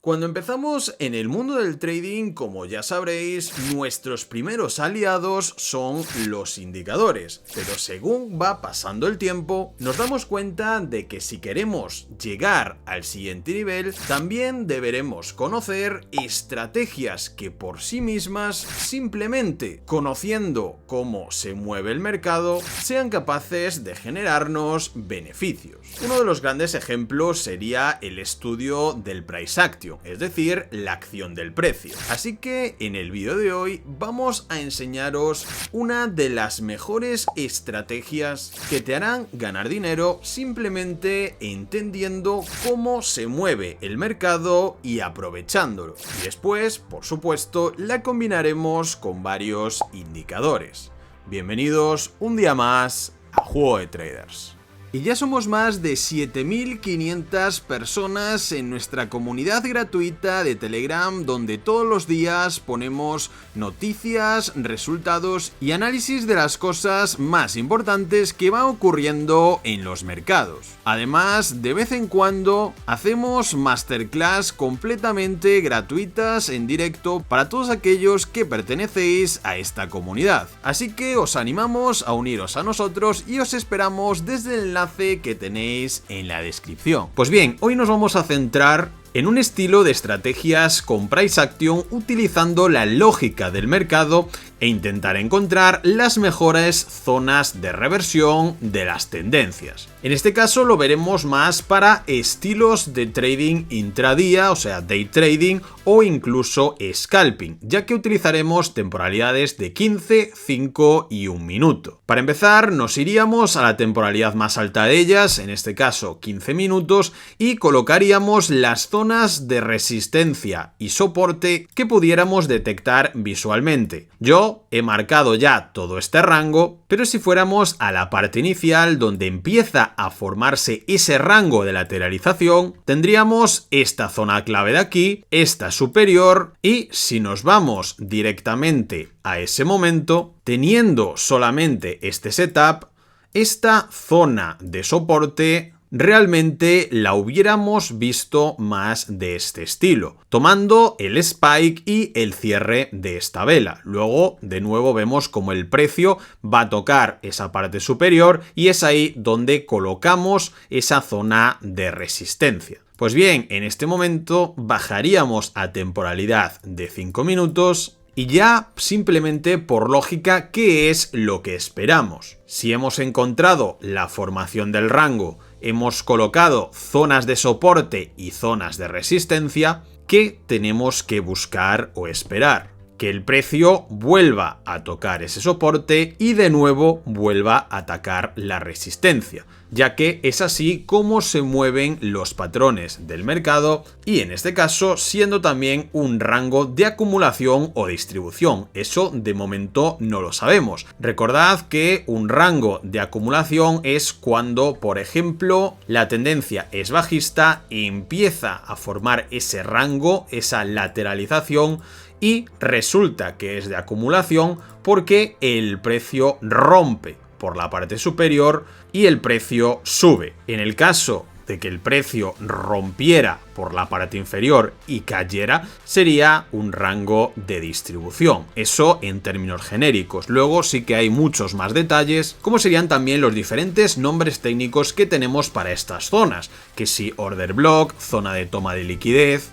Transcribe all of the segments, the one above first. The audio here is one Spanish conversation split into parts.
Cuando empezamos en el mundo del trading, como ya sabréis, nuestros primeros aliados son los indicadores. Pero según va pasando el tiempo, nos damos cuenta de que si queremos llegar al siguiente nivel, también deberemos conocer estrategias que por sí mismas, simplemente conociendo cómo se mueve el mercado, sean capaces de generarnos beneficios. Uno de los grandes ejemplos sería el estudio del price action, es decir, la acción del precio. Así que en el vídeo de hoy vamos a enseñaros una de las mejores estrategias que te harán ganar dinero simplemente entendiendo cómo se mueve el mercado y aprovechándolo. Y después, por supuesto, la combinaremos con varios indicadores. Bienvenidos un día más a Juego de Traders. Y ya somos más de 7.500 personas en nuestra comunidad gratuita de Telegram, donde todos los días ponemos noticias, resultados y análisis de las cosas más importantes que van ocurriendo en los mercados. Además, de vez en cuando hacemos masterclass completamente gratuitas en directo para todos aquellos que pertenecéis a esta comunidad. Así que os animamos a uniros a nosotros y os esperamos desde el enlace que tenéis en la descripción. Pues bien, hoy nos vamos a centrar en un estilo de estrategias con price action utilizando la lógica del mercado e intentar encontrar las mejores zonas de reversión de las tendencias. En este caso lo veremos más para estilos de trading intradía, o sea, day trading o incluso scalping, ya que utilizaremos temporalidades de 15, 5 y 1 minuto. Para empezar, nos iríamos a la temporalidad más alta de ellas, en este caso 15 minutos, y colocaríamos las zonas de resistencia y soporte que pudiéramos detectar visualmente. Yo he marcado ya todo este rango, pero si fuéramos a la parte inicial donde empieza a formarse ese rango de lateralización, tendríamos esta zona clave de aquí, esta superior, y si nos vamos directamente a ese momento, teniendo solamente este setup, esta zona de soporte realmente la hubiéramos visto más de este estilo, tomando el spike y el cierre de esta vela. Luego, de nuevo, vemos como el precio va a tocar esa parte superior y es ahí donde colocamos esa zona de resistencia. Pues bien, en este momento bajaríamos a temporalidad de 5 minutos y ya simplemente por lógica, ¿qué es lo que esperamos? Si hemos encontrado la formación del rango, hemos colocado zonas de soporte y zonas de resistencia, ¿qué tenemos que buscar o esperar? Que el precio vuelva a tocar ese soporte y de nuevo vuelva a atacar la resistencia, ya que es así como se mueven los patrones del mercado y en este caso siendo también un rango de acumulación o distribución. Eso de momento no lo sabemos. Recordad que un rango de acumulación es cuando, por ejemplo, la tendencia es bajista y empieza a formar ese rango, esa lateralización, y resulta que es de acumulación porque el precio rompe por la parte superior y el precio sube. En el caso de que el precio rompiera por la parte inferior y cayera, sería un rango de distribución. Eso en términos genéricos. Luego sí que hay muchos más detalles, como serían también los diferentes nombres técnicos que tenemos para estas zonas, que si order block, zona de toma de liquidez,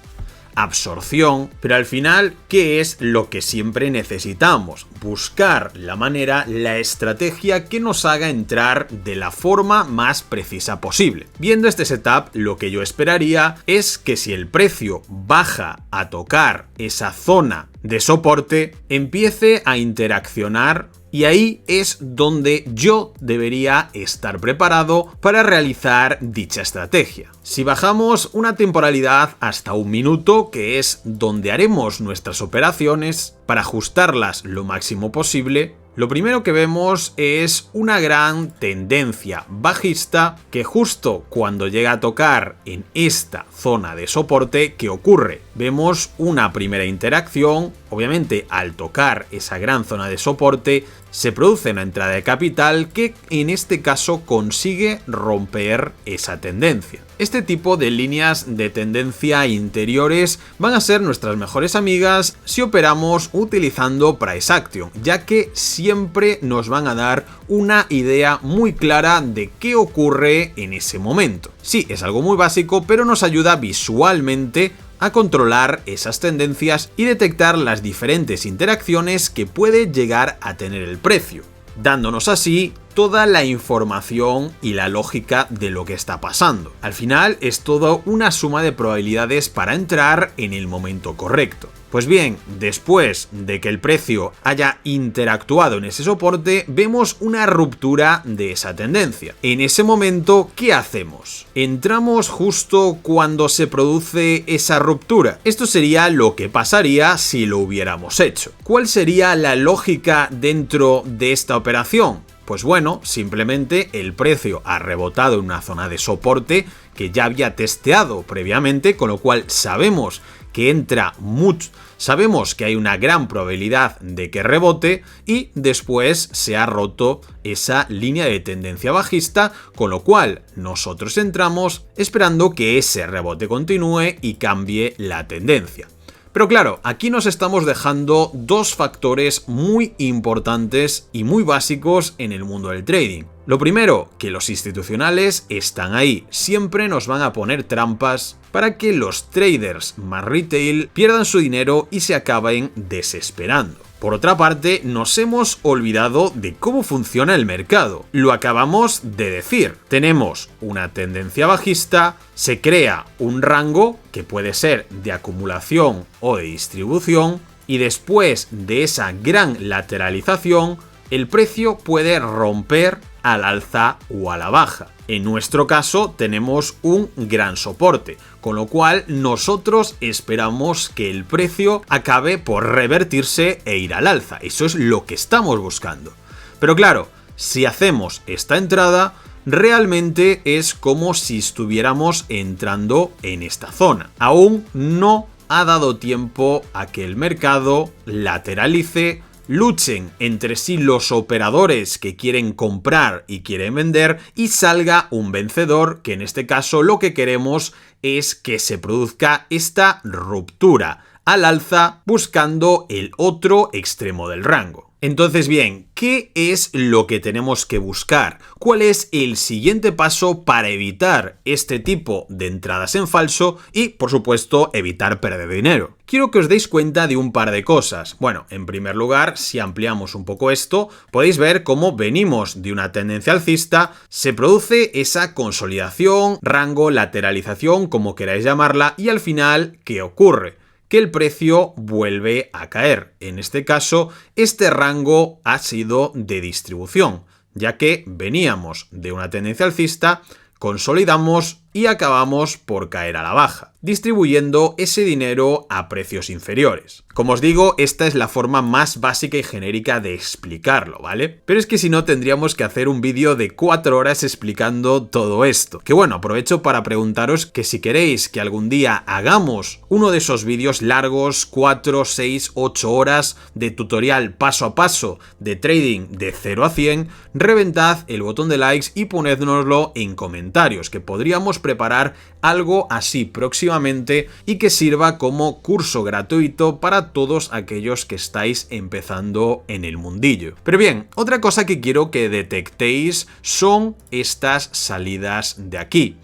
absorción, pero al final, ¿qué es lo que siempre necesitamos? Buscar la manera, la estrategia que nos haga entrar de la forma más precisa posible. Viendo este setup, lo que yo esperaría es que si el precio baja a tocar esa zona de soporte, empiece a interaccionar y ahí es donde yo debería estar preparado para realizar dicha estrategia. Si bajamos una temporalidad hasta 1 minuto, que es donde haremos nuestras operaciones, para ajustarlas lo máximo posible, lo primero que vemos es una gran tendencia bajista que justo cuando llega a tocar en esta zona de soporte, ¿qué ocurre? Vemos una primera interacción, obviamente al tocar esa gran zona de soporte se produce una entrada de capital que en este caso consigue romper esa tendencia. Este tipo de líneas de tendencia interiores van a ser nuestras mejores amigas si operamos utilizando Price Action, ya que siempre nos van a dar una idea muy clara de qué ocurre en ese momento. Sí, es algo muy básico, pero nos ayuda visualmente a controlar esas tendencias y detectar las diferentes interacciones que puede llegar a tener el precio, dándonos así toda la información y la lógica de lo que está pasando. Al final es todo una suma de probabilidades para entrar en el momento correcto. Pues bien, después de que el precio haya interactuado en ese soporte, vemos una ruptura de esa tendencia. En ese momento, ¿qué hacemos? ¿Entramos justo cuando se produce esa ruptura? Esto sería lo que pasaría si lo hubiéramos hecho. ¿Cuál sería la lógica dentro de esta operación? Pues bueno, simplemente el precio ha rebotado en una zona de soporte que ya había testeado previamente, con lo cual sabemos que entra mucho, sabemos que hay una gran probabilidad de que rebote y después se ha roto esa línea de tendencia bajista, con lo cual nosotros entramos esperando que ese rebote continúe y cambie la tendencia. Pero claro, aquí nos estamos dejando dos factores muy importantes y muy básicos en el mundo del trading. Lo primero, que los institucionales están ahí, siempre nos van a poner trampas para que los traders más retail pierdan su dinero y se acaben desesperando. Por otra parte, nos hemos olvidado de cómo funciona el mercado. Lo acabamos de decir. Tenemos una tendencia bajista, se crea un rango que puede ser de acumulación o de distribución y después de esa gran lateralización, el precio puede romper al alza o a la baja. En nuestro caso tenemos un gran soporte, con lo cual nosotros esperamos que el precio acabe por revertirse e ir al alza. Eso es lo que estamos buscando. Pero claro, si hacemos esta entrada, realmente es como si estuviéramos entrando en esta zona. Aún no ha dado tiempo a que el mercado lateralice, luchen entre sí los operadores que quieren comprar y quieren vender y salga un vencedor, que en este caso lo que queremos es que se produzca esta ruptura al alza buscando el otro extremo del rango. Entonces bien, ¿qué es lo que tenemos que buscar? ¿Cuál es el siguiente paso para evitar este tipo de entradas en falso y, por supuesto, evitar perder dinero? Quiero que os deis cuenta de un par de cosas. Bueno, en primer lugar, si ampliamos un poco esto, podéis ver cómo venimos de una tendencia alcista, se produce esa consolidación, rango, lateralización, como queráis llamarla, y al final, ¿qué ocurre? Que el precio vuelve a caer. En este caso, este rango ha sido de distribución, ya que veníamos de una tendencia alcista, consolidamos y acabamos por caer a la baja, distribuyendo ese dinero a precios inferiores. Como os digo, esta es la forma más básica y genérica de explicarlo, ¿vale? Pero es que si no tendríamos que hacer un vídeo de 4 horas explicando todo esto. Que bueno, aprovecho para preguntaros que si queréis que algún día hagamos uno de esos vídeos largos, 4, 6, 8 horas de tutorial paso a paso de trading de 0 a 100, reventad el botón de likes y ponednoslo en comentarios, que podríamos preparar algo así próximamente y que sirva como curso gratuito para todos aquellos que estáis empezando en el mundillo. Pero bien, otra cosa que quiero que detectéis son estas salidas de aquí.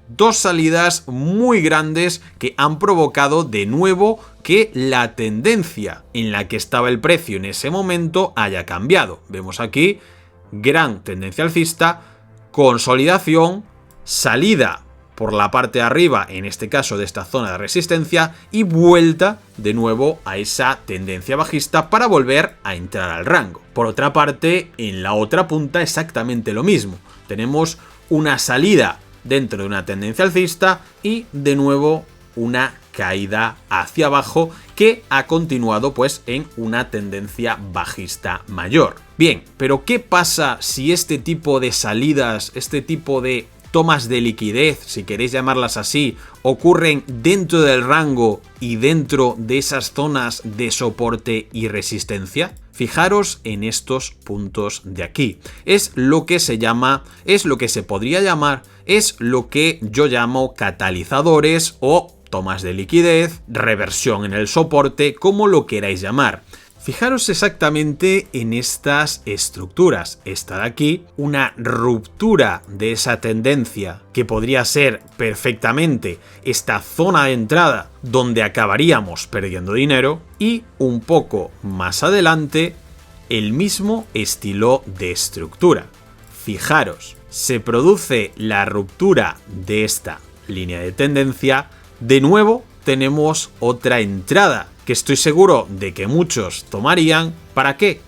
Dos salidas muy grandes que han provocado de nuevo que la tendencia en la que estaba el precio en ese momento haya cambiado. Vemos aquí gran tendencia alcista, consolidación, salida por la parte de arriba, en este caso de esta zona de resistencia, y vuelta de nuevo a esa tendencia bajista para volver a entrar al rango. Por otra parte, en la otra punta exactamente lo mismo. Tenemos una salida dentro de una tendencia alcista y de nuevo una caída hacia abajo que ha continuado pues en una tendencia bajista mayor. Bien, pero ¿qué pasa si este tipo de salidas, este tipo de tomas de liquidez, si queréis llamarlas así, ocurren dentro del rango y dentro de esas zonas de soporte y resistencia? Fijaros en estos puntos de aquí. Es lo que se podría llamar, es lo que yo llamo catalizadores o tomas de liquidez, reversión en el soporte, como lo queráis llamar. Fijaros exactamente en estas estructuras. Esta de aquí, una ruptura de esa tendencia que podría ser perfectamente esta zona de entrada donde acabaríamos perdiendo dinero, y un poco más adelante el mismo estilo de estructura. Fijaros, se produce la ruptura de esta línea de tendencia, de nuevo tenemos otra entrada que estoy seguro de que muchos tomarían. ¿Para qué?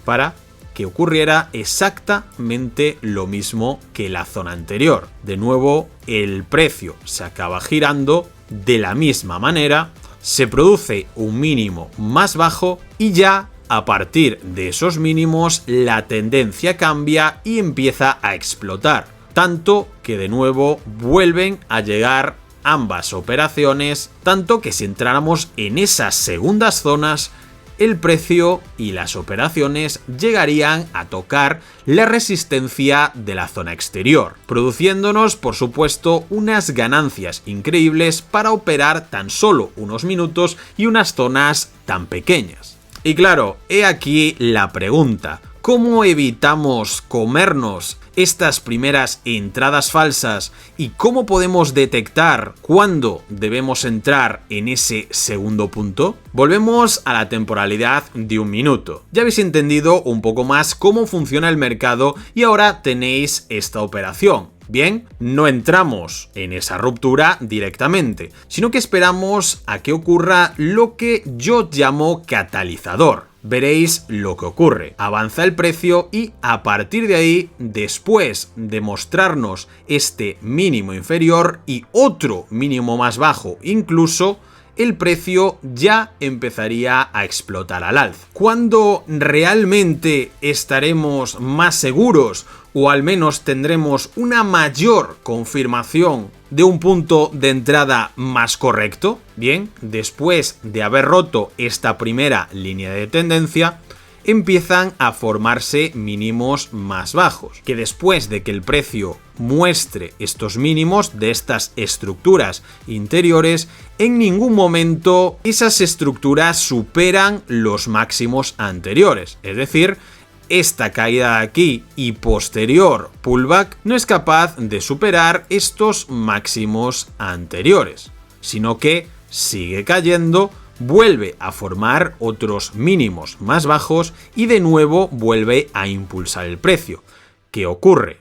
Para que ocurriera exactamente lo mismo que la zona anterior. De nuevo, el precio se acaba girando de la misma manera, se produce un mínimo más bajo y ya a partir de esos mínimos la tendencia cambia y empieza a explotar. Tanto que de nuevo vuelven a llegar ambas operaciones, tanto que si entráramos en esas segundas zonas, el precio y las operaciones llegarían a tocar la resistencia de la zona exterior, produciéndonos, por supuesto, unas ganancias increíbles para operar tan solo unos minutos y unas zonas tan pequeñas. Y claro, he aquí la pregunta: ¿cómo evitamos comernos estas primeras entradas falsas y cómo podemos detectar cuándo debemos entrar en ese segundo punto? Volvemos a la temporalidad de un minuto. Ya habéis entendido un poco más cómo funciona el mercado y ahora tenéis esta operación. Bien, no entramos en esa ruptura directamente, sino que esperamos a que ocurra lo que yo llamo catalizador. Veréis lo que ocurre. Avanza el precio y a partir de ahí, después de mostrarnos este mínimo inferior y otro mínimo más bajo incluso, el precio ya empezaría a explotar al alza. ¿Cuándo realmente estaremos más seguros o al menos tendremos una mayor confirmación de un punto de entrada más correcto? Bien, después de haber roto esta primera línea de tendencia, empiezan a formarse mínimos más bajos, que después de que el precio muestre estos mínimos de estas estructuras interiores, en ningún momento esas estructuras superan los máximos anteriores, es decir, esta caída de aquí y posterior pullback no es capaz de superar estos máximos anteriores, sino que sigue cayendo, vuelve a formar otros mínimos más bajos y de nuevo vuelve a impulsar el precio. ¿Qué ocurre?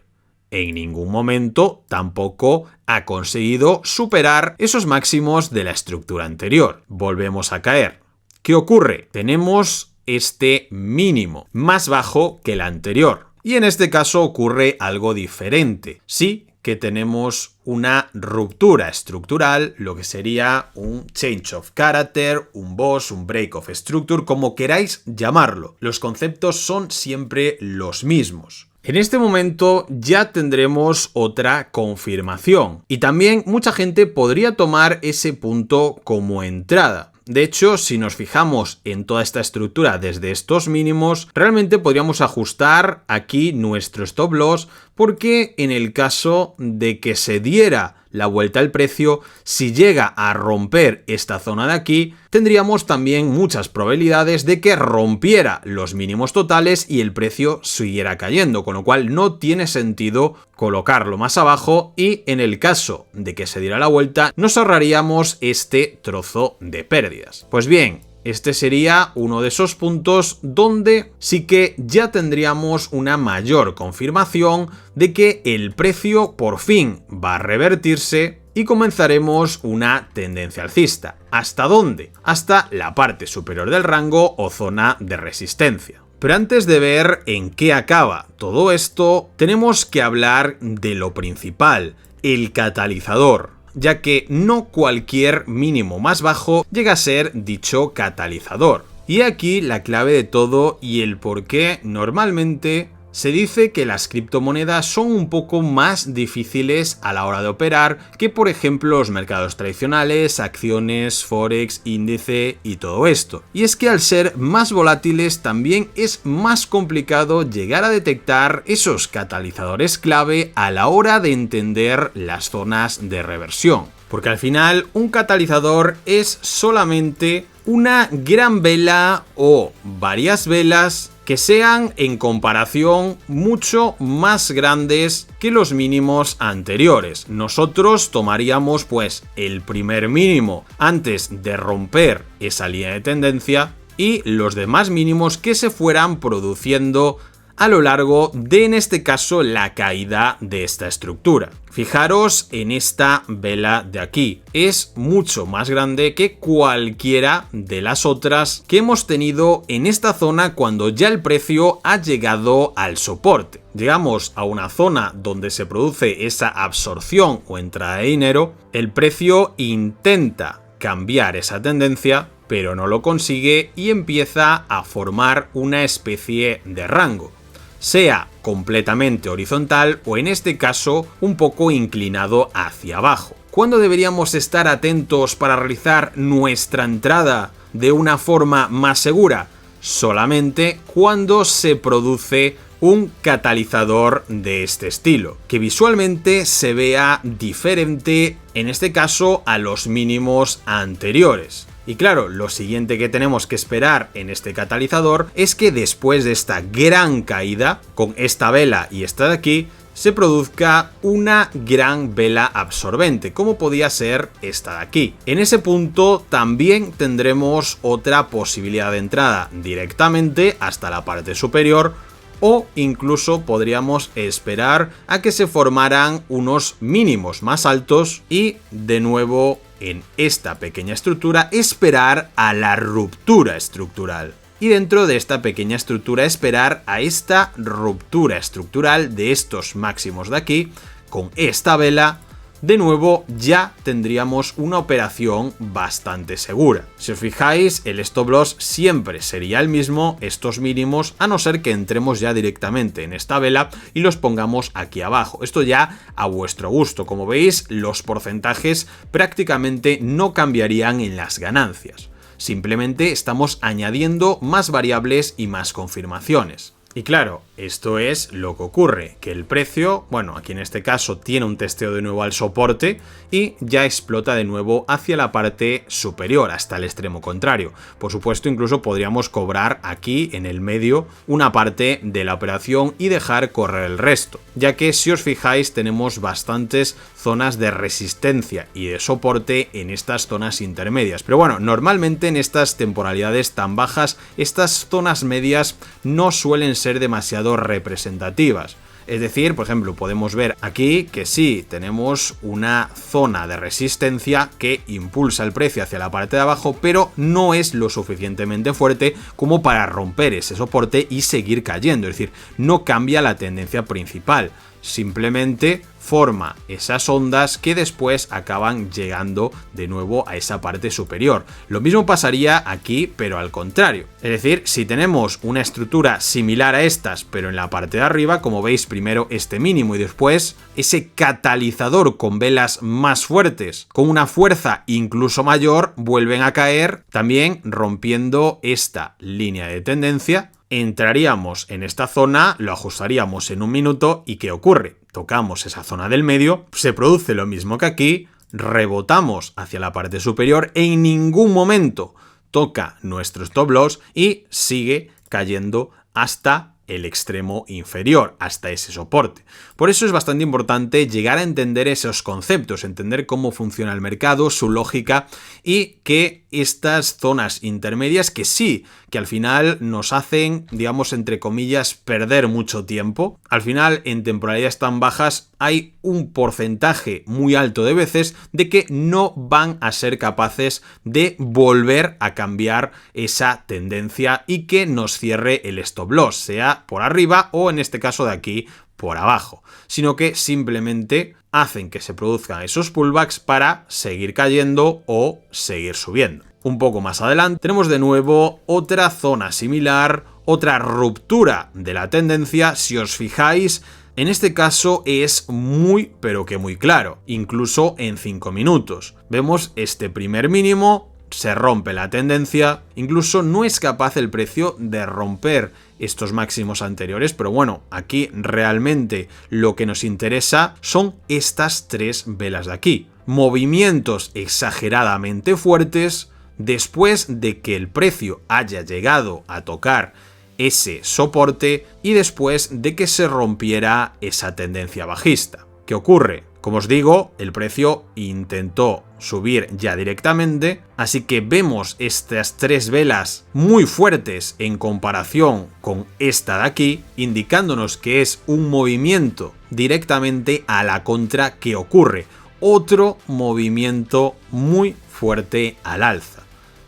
En ningún momento tampoco ha conseguido superar esos máximos de la estructura anterior. Volvemos a caer. ¿Qué ocurre? Tenemos este mínimo más bajo que el anterior. Y en este caso ocurre algo diferente. Sí que tenemos una ruptura estructural, lo que sería un change of character, un boss, un break of structure, como queráis llamarlo. Los conceptos son siempre los mismos. En este momento ya tendremos otra confirmación y también mucha gente podría tomar ese punto como entrada. De hecho, si nos fijamos en toda esta estructura desde estos mínimos, realmente podríamos ajustar aquí nuestro stop loss, porque en el caso de que se diera la vuelta al precio, si llega a romper esta zona de aquí, tendríamos también muchas probabilidades de que rompiera los mínimos totales y el precio siguiera cayendo, con lo cual no tiene sentido colocarlo más abajo y en el caso de que se diera la vuelta nos ahorraríamos este trozo de pérdidas. Pues bien, este sería uno de esos puntos donde sí que ya tendríamos una mayor confirmación de que el precio por fin va a revertirse y comenzaremos una tendencia alcista. ¿Hasta dónde? Hasta la parte superior del rango o zona de resistencia. Pero antes de ver en qué acaba todo esto, tenemos que hablar de lo principal, el catalizador, ya que no cualquier mínimo más bajo llega a ser dicho catalizador. Y aquí la clave de todo y el por qué normalmente Se dice que las criptomonedas son un poco más difíciles a la hora de operar que, por ejemplo, los mercados tradicionales, acciones, forex, índice y todo esto. Y es que al ser más volátiles también es más complicado llegar a detectar esos catalizadores clave a la hora de entender las zonas de reversión. Porque al final un catalizador es solamente una gran vela o varias velas que sean en comparación mucho más grandes que los mínimos anteriores. Nosotros tomaríamos pues el primer mínimo antes de romper esa línea de tendencia y los demás mínimos que se fueran produciendo a lo largo de, en este caso, la caída de esta estructura. Fijaros en esta vela de aquí, es mucho más grande que cualquiera de las otras que hemos tenido en esta zona cuando ya el precio ha llegado al soporte. Llegamos a una zona donde se produce esa absorción o entrada de dinero, el precio intenta cambiar esa tendencia, pero no lo consigue y empieza a formar una especie de rango, sea completamente horizontal o en este caso un poco inclinado hacia abajo. ¿Cuándo deberíamos estar atentos para realizar nuestra entrada de una forma más segura? Solamente cuando se produce un catalizador de este estilo, que visualmente se vea diferente, en este caso a los mínimos anteriores. Y claro, lo siguiente que tenemos que esperar en este catalizador es que después de esta gran caída, con esta vela y esta de aquí, se produzca una gran vela absorbente, como podía ser esta de aquí. En ese punto también tendremos otra posibilidad de entrada directamente hasta la parte superior, o incluso podríamos esperar a que se formaran unos mínimos más altos y de nuevo en esta pequeña estructura esperar a la ruptura estructural. Y dentro de esta pequeña estructura esperar a esta ruptura estructural de estos máximos de aquí, con esta vela. De nuevo ya tendríamos una operación bastante segura. Si os fijáis, el stop loss siempre sería el mismo, estos mínimos, a no ser que entremos ya directamente en esta vela y los pongamos aquí abajo. Esto ya a vuestro gusto. Como veis, los porcentajes prácticamente no cambiarían en las ganancias. Simplemente estamos añadiendo más variables y más confirmaciones. Y claro, esto es lo que ocurre, que el precio, bueno, aquí en este caso tiene un testeo de nuevo al soporte y ya explota de nuevo hacia la parte superior, hasta el extremo contrario. Por supuesto, incluso podríamos cobrar aquí en el medio una parte de la operación y dejar correr el resto, ya que si os fijáis tenemos bastantes zonas de resistencia y de soporte en estas zonas intermedias. Pero bueno, normalmente en estas temporalidades tan bajas, estas zonas medias no suelen ser demasiado representativas. Es decir, por ejemplo, podemos ver aquí que sí, tenemos una zona de resistencia que impulsa el precio hacia la parte de abajo, pero no es lo suficientemente fuerte como para romper ese soporte y seguir cayendo. Es decir, no cambia la tendencia principal, simplemente forma esas ondas que después acaban llegando de nuevo a esa parte superior. Lo mismo pasaría aquí, pero al contrario. Es decir, si tenemos una estructura similar a estas, pero en la parte de arriba, como veis, primero este mínimo y después ese catalizador con velas más fuertes, con una fuerza incluso mayor, vuelven a caer, también rompiendo esta línea de tendencia. Entraríamos en esta zona, lo ajustaríamos en un minuto y ¿qué ocurre? Tocamos esa zona del medio, se produce lo mismo que aquí, rebotamos hacia la parte superior, en ningún momento toca nuestro stop loss y sigue cayendo hasta el extremo inferior, hasta ese soporte. Por eso es bastante importante llegar a entender esos conceptos, entender cómo funciona el mercado, su lógica y que estas zonas intermedias que sí, que al final nos hacen, digamos, entre comillas, perder mucho tiempo. Al final, en temporalidades tan bajas hay un porcentaje muy alto de veces de que no van a ser capaces de volver a cambiar esa tendencia y que nos cierre el stop loss, sea por arriba o en este caso de aquí por abajo, sino que simplemente hacen que se produzcan esos pullbacks para seguir cayendo o seguir subiendo. Un poco más adelante tenemos de nuevo otra zona similar, otra ruptura de la tendencia. Si os fijáis, en este caso es muy pero que muy claro, incluso en 5 minutos. Vemos este primer mínimo, se rompe la tendencia, incluso no es capaz el precio de romper estos máximos anteriores, pero bueno, aquí realmente lo que nos interesa son estas 3 velas de aquí. Movimientos exageradamente fuertes después de que el precio haya llegado a tocar ese soporte y después de que se rompiera esa tendencia bajista. ¿Qué ocurre? Como os digo, el precio intentó subir ya directamente, así que vemos estas 3 velas muy fuertes en comparación con esta de aquí, indicándonos que es un movimiento directamente a la contra que ocurre. Otro movimiento muy fuerte al alza.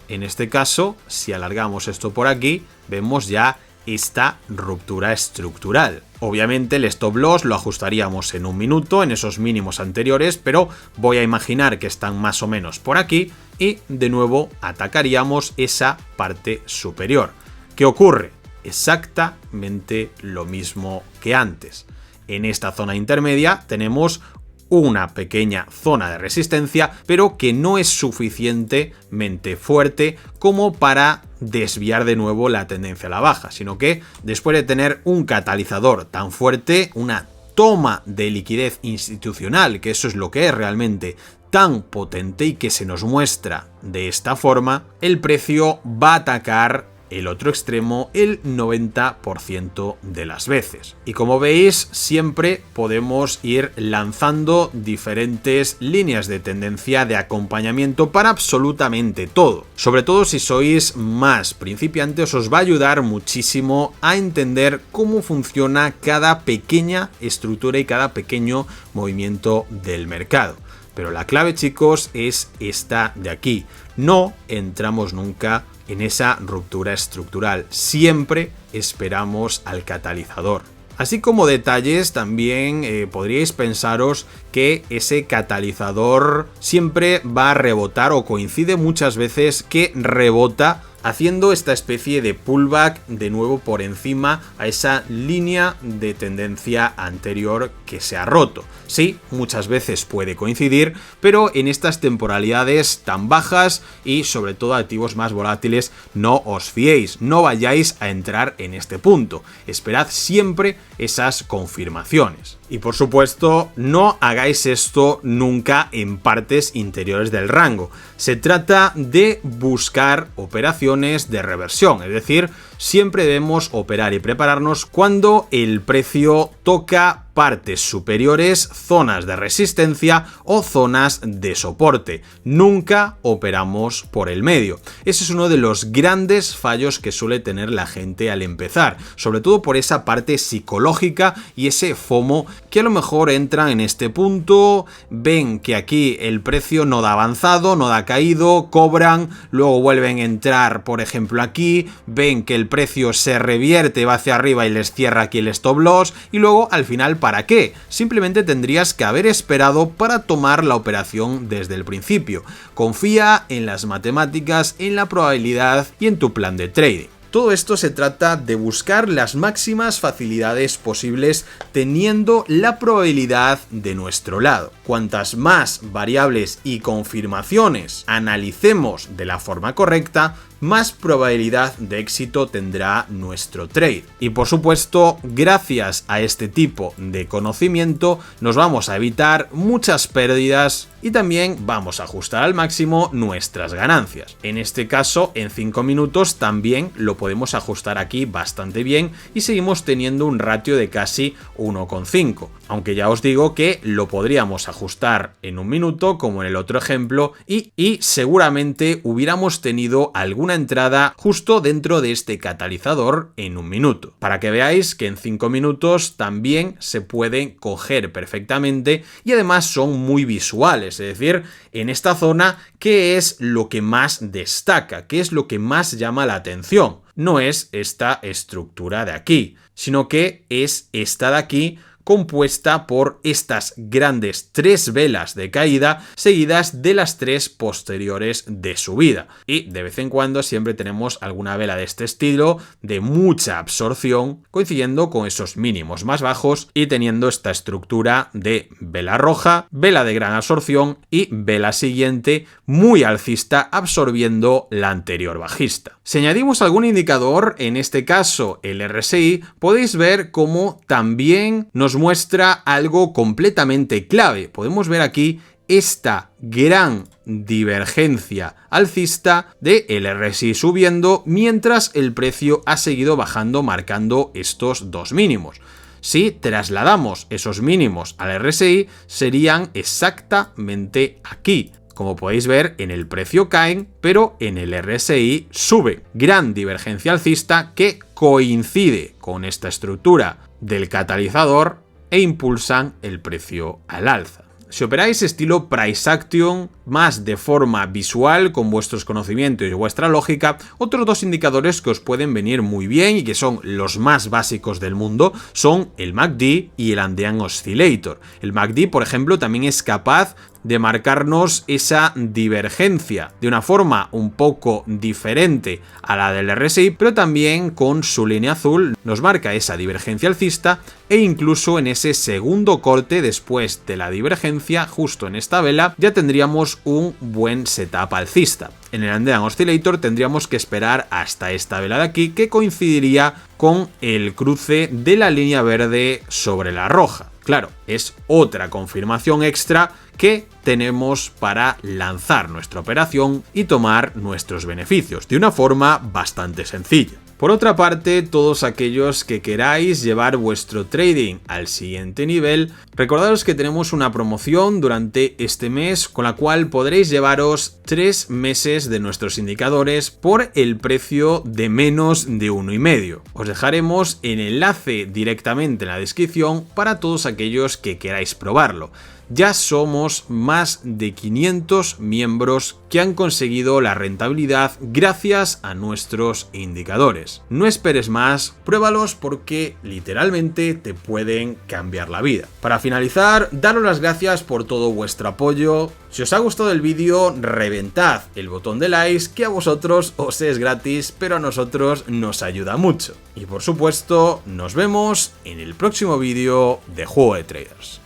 En este caso, si alargamos esto por aquí, vemos ya esta ruptura estructural. Obviamente el stop loss lo ajustaríamos en 1 minuto en esos mínimos anteriores, pero voy a imaginar que están más o menos por aquí y de nuevo atacaríamos esa parte superior. ¿Qué ocurre? Exactamente lo mismo que antes. En esta zona intermedia tenemos una pequeña zona de resistencia, pero que no es suficientemente fuerte como para desviar de nuevo la tendencia a la baja, sino que después de tener un catalizador tan fuerte, una toma de liquidez institucional, que eso es lo que es realmente tan potente y que se nos muestra de esta forma, el precio va a atacar el otro extremo el 90% de las veces. Y como veis, siempre podemos ir lanzando diferentes líneas de tendencia de acompañamiento para absolutamente todo. Sobre todo si sois más principiantes, os va a ayudar muchísimo a entender cómo funciona cada pequeña estructura y cada pequeño movimiento del mercado. Pero la clave, chicos, es esta de aquí. No entramos nunca en esa ruptura estructural. Siempre esperamos al catalizador. Así como detalles, también podríais pensaros que ese catalizador siempre va a rebotar o coincide muchas veces que rebota haciendo esta especie de pullback de nuevo por encima a esa línea de tendencia anterior que se ha roto. Sí, muchas veces puede coincidir, pero en estas temporalidades tan bajas y sobre todo activos más volátiles, no os fiéis, no vayáis a entrar en este punto. Esperad siempre esas confirmaciones. Y por supuesto, no hagáis esto nunca en partes interiores del rango. Se trata de buscar operaciones de reversión, es decir, siempre debemos operar y prepararnos cuando el precio toca partes superiores, zonas de resistencia o zonas de soporte. Nunca operamos por el medio. Ese es uno de los grandes fallos que suele tener la gente al empezar, sobre todo por esa parte psicológica y ese FOMO que a lo mejor entran en este punto, ven que aquí el precio no da avanzado, no da caído, cobran, luego vuelven a entrar, por ejemplo aquí, ven que el precio se revierte, va hacia arriba y les cierra aquí el stop loss y luego al final, ¿para qué? Simplemente tendrías que haber esperado para tomar la operación desde el principio. Confía en las matemáticas, en la probabilidad y en tu plan de trading. Todo esto se trata de buscar las máximas facilidades posibles teniendo la probabilidad de nuestro lado. Cuantas más variables y confirmaciones analicemos de la forma correcta, más probabilidad de éxito tendrá nuestro trade. Y por supuesto, gracias a este tipo de conocimiento, nos vamos a evitar muchas pérdidas y también vamos a ajustar al máximo nuestras ganancias. En este caso, en 5 minutos también lo podemos ajustar aquí bastante bien y seguimos teniendo un ratio de casi 1,5. Aunque ya os digo que lo podríamos ajustar en 1 minuto, como en el otro ejemplo, y seguramente hubiéramos tenido alguna entrada justo dentro de este catalizador en 1 minuto. Para que veáis que en 5 minutos también se pueden coger perfectamente y además son muy visuales, es decir, en esta zona, ¿qué es lo que más destaca? ¿Qué es lo que más llama la atención? No es esta estructura de aquí, sino que es esta de aquí compuesta por estas grandes 3 velas de caída seguidas de las 3 posteriores de subida. Y de vez en cuando siempre tenemos alguna vela de este estilo de mucha absorción, coincidiendo con esos mínimos más bajos y teniendo esta estructura de vela roja, vela de gran absorción y vela siguiente muy alcista absorbiendo la anterior bajista. Si añadimos algún indicador, en este caso el RSI, podéis ver cómo también nos muestra algo completamente clave. Podemos ver aquí esta gran divergencia alcista de el RSI subiendo mientras el precio ha seguido bajando, marcando estos 2 mínimos. Si trasladamos esos mínimos al RSI, serían exactamente aquí. Como podéis ver, en el precio caen, pero en el RSI sube. Gran divergencia alcista que coincide con esta estructura del catalizador e impulsan el precio al alza. Si operáis estilo price action, más de forma visual, con vuestros conocimientos y vuestra lógica, otros 2 indicadores que os pueden venir muy bien y que son los más básicos del mundo son el MACD y el Andean Oscillator. El MACD, por ejemplo, también es capaz de marcarnos esa divergencia de una forma un poco diferente a la del RSI, pero también con su línea azul nos marca esa divergencia alcista e incluso en ese segundo corte después de la divergencia, justo en esta vela, ya tendríamos un buen setup alcista. En el Andean Oscillator tendríamos que esperar hasta esta vela de aquí, que coincidiría con el cruce de la línea verde sobre la roja. Claro, es otra confirmación extra que tenemos para lanzar nuestra operación y tomar nuestros beneficios de una forma bastante sencilla. Por otra parte, todos aquellos que queráis llevar vuestro trading al siguiente nivel, recordaros que tenemos una promoción durante este mes con la cual podréis llevaros 3 meses de nuestros indicadores por el precio de menos de 1,5. Os dejaremos el enlace directamente en la descripción para todos aquellos que queráis probarlo. Ya somos más de 500 miembros que han conseguido la rentabilidad gracias a nuestros indicadores. No esperes más, pruébalos porque literalmente te pueden cambiar la vida. Para finalizar, daros las gracias por todo vuestro apoyo. Si os ha gustado el vídeo, reventad el botón de likes, que a vosotros os es gratis, pero a nosotros nos ayuda mucho. Y por supuesto, nos vemos en el próximo vídeo de Juego de Traders.